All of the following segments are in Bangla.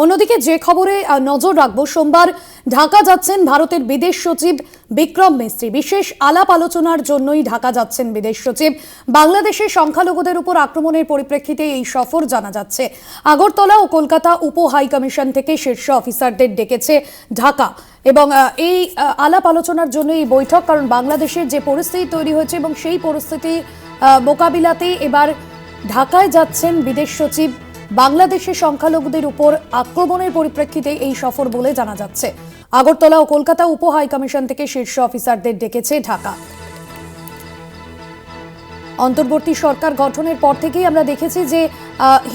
অন্যদিকে যে খবরে নজর রাখবো, সোমবার ঢাকা যাচ্ছেন ভারতের বিদেশ সচিব বিক্রম মিস্ত্রি। বিশেষ আলাপ আলোচনার জন্যই ঢাকা যাচ্ছেন বিদেশ সচিব। বাংলাদেশের সংখ্যালঘুদের উপর আক্রমণের পরিপ্রেক্ষিতে এই সফর জানা যাচ্ছে। আগরতলা ও কলকাতা উপ হাই কমিশন থেকে শীর্ষ অফিসারদের ডেকেছে ঢাকা এবং এই আলাপ আলোচনার জন্য এই বৈঠক, কারণ বাংলাদেশের যে পরিস্থিতি তৈরি হয়েছে এবং সেই পরিস্থিতি মোকাবিলাতেই এবার ঢাকায় যাচ্ছেন বিদেশ সচিব। বাংলাদেশের সংখ্যালঘুদের উপর আক্রমণের পরিপ্রেক্ষিতে এই সফর বলে জানা যাচ্ছে। আগরতলা ও কলকাতা উপ হাই কমিশন থেকে শীর্ষ অফিসারদের ডেকেছে ঢাকা। অন্তর্বর্তী সরকার গঠনের পর থেকেই আমরা দেখেছি যে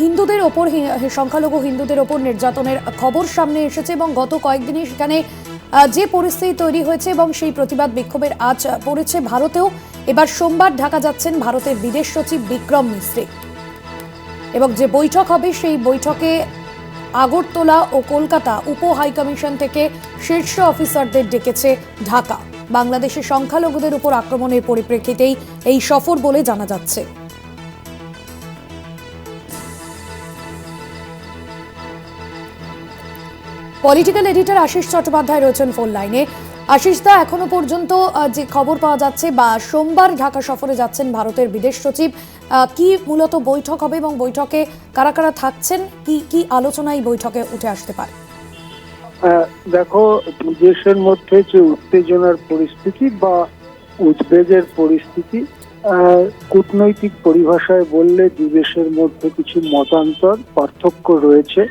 হিন্দুদের ওপর, সংখ্যালঘু হিন্দুদের ওপর নির্যাতনের খবর সামনে এসেছে এবং গত কয়েকদিনে সেখানে যে পরিস্থিতি তৈরি হয়েছে এবং সেই প্রতিবাদ বিক্ষোভের আঁচ পড়েছে ভারতেও। এবার সোমবার ঢাকা যাচ্ছেন ভারতের বিদেশ সচিব বিক্রম মিস্ত্রি এবং যে বৈঠক হবে সেই বৈঠকে আগরতলা ও কলকাতা উপ হাই কমিশন থেকে শীর্ষ অফিসারদের ডেকেছে ঢাকা। বাংলাদেশের সংখ্যালঘুদের উপর আক্রমণের পরিপ্রেক্ষিতেই এই সফর বলে জানা যাচ্ছে। পলিটিক্যাল এডিটর আশিস চট্টোপাধ্যায় রয়েছেন ফোন লাইনে। আশিস দা, এখনো পর্যন্ত যে খবর পাওয়া যাচ্ছে বা সোমবার ঢাকা সফরে যাচ্ছেন ভারতের বিদেশ সচিব, কি মূলত বৈঠক হবে এবং বৈঠকে কারা কারা থাকছেন, কি কি আলোচনা এই বৈঠকে উঠে আসতে পারে? দেখো, দেশের মধ্যে যে উত্তেজনার পরিস্থিতি বা উদ্বেগের পরিস্থিতি, কূটনৈতিক পরিভাষায় বললে দুই দেশের মধ্যে কিছু মতান্তর পার্থক্য রয়েছে।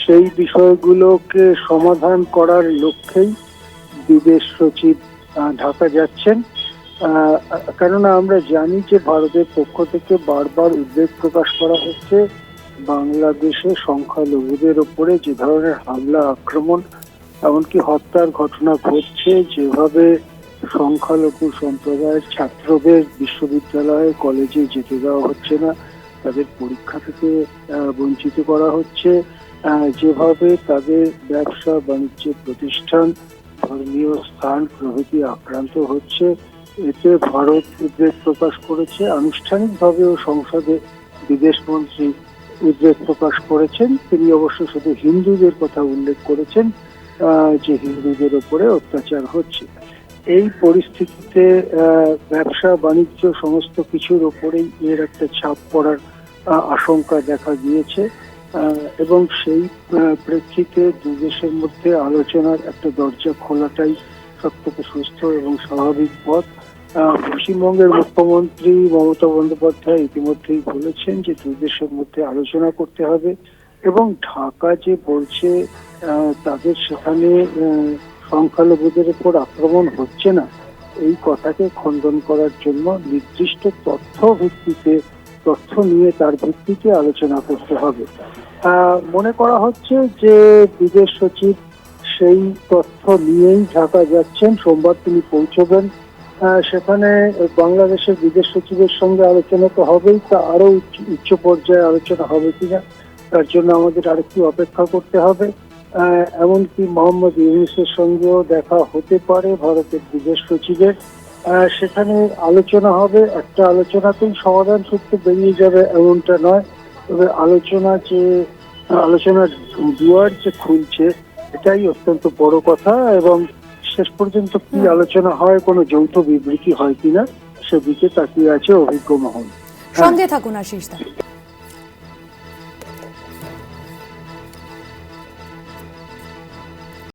সেই বিষয়গুলোকে সমাধান করার লক্ষ্যেই বিদেশ সচিব ঢাকা যাচ্ছেন। কেননা আমরা জানি যে ভারতের পক্ষ থেকে বারবার উদ্বেগ প্রকাশ করা হচ্ছে বাংলাদেশে সংখ্যালঘুদের ওপরে যে ধরনের হামলা, আক্রমণ, এমনকি হত্যার ঘটনা ঘটছে, যেভাবে সংখ্যালঘু সম্প্রদায়ের ছাত্রদের বিশ্ববিদ্যালয়ে কলেজে যেতে দেওয়া হচ্ছে না, তাদের পরীক্ষা থেকে বঞ্চিত করা হচ্ছে, যেভাবে তাদের ব্যবসা বাণিজ্য প্রতিষ্ঠান, ধর্মীয় স্থান প্রভৃতি আক্রান্ত হচ্ছে, এতে ভারত উদ্বেগ প্রকাশ করেছে। আনুষ্ঠানিকভাবেও সংসদে বিদেশমন্ত্রী উদ্বেগ প্রকাশ করেছেন। তিনি অবশ্য শুধু হিন্দুদের কথা উল্লেখ করেছেন যে হিন্দুদের উপরে অত্যাচার হচ্ছে। এই পরিস্থিতিতে ব্যবসা বাণিজ্য সমস্ত কিছুর উপরেই এর একটা ছাপ পড়ার আশঙ্কা দেখা গিয়েছে এবং সেই প্রেক্ষিতে দুই দেশের মধ্যে আলোচনার একটা দরজা খোলাটাই সবথেকে সুস্থ এবং স্বাভাবিক পথ। পশ্চিমবঙ্গের মুখ্যমন্ত্রী মমতা বন্দ্যোপাধ্যায় ইতিমধ্যেই বলেছেন যে দুই দেশের মধ্যে আলোচনা করতে হবে এবং ঢাকা যে বলছে তাদের সেখানে সংখ্যালঘুদের উপর আক্রমণ হচ্ছে না, এই কথাকে খণ্ডন করার জন্য নির্দিষ্ট তথ্য নিয়ে তার ভিত্তিতে আলোচনা করতে হবে। মনে করা হচ্ছে যে বিদেশ সচিব সেই তথ্য নিয়েই ঢাকা যাচ্ছেন। সোমবার তিনি পৌঁছবেন। সেখানে বাংলাদেশের বিদেশ সচিবের সঙ্গে আলোচনা তো হবেই, তা আরো উচ্চ পর্যায়ে আলোচনা হবে কিনা তার জন্য আমাদের আরেকটু অপেক্ষা করতে হবে। এমনকি মোহাম্মদ ইউনূসের সঙ্গেও দেখা হতে পারে ভারতের বিদেশ সচিবের। সেখানে আলোচনা হবে, একটা আলোচনাতেই সমাধান সূত্র বেরিয়ে যাবে এমনটা নয়, তবে আলোচনার দুয়ার যে খুলছে এটাই অত্যন্ত বড় কথা এবং শেষ পর্যন্ত কি আলোচনা হয়, কোনো যৌথ বিবৃতি হয় কিনা সেদিকে তাকিয়ে আছে অভিজ্ঞ মহল। সঙ্গে থাকুন আশিস দা।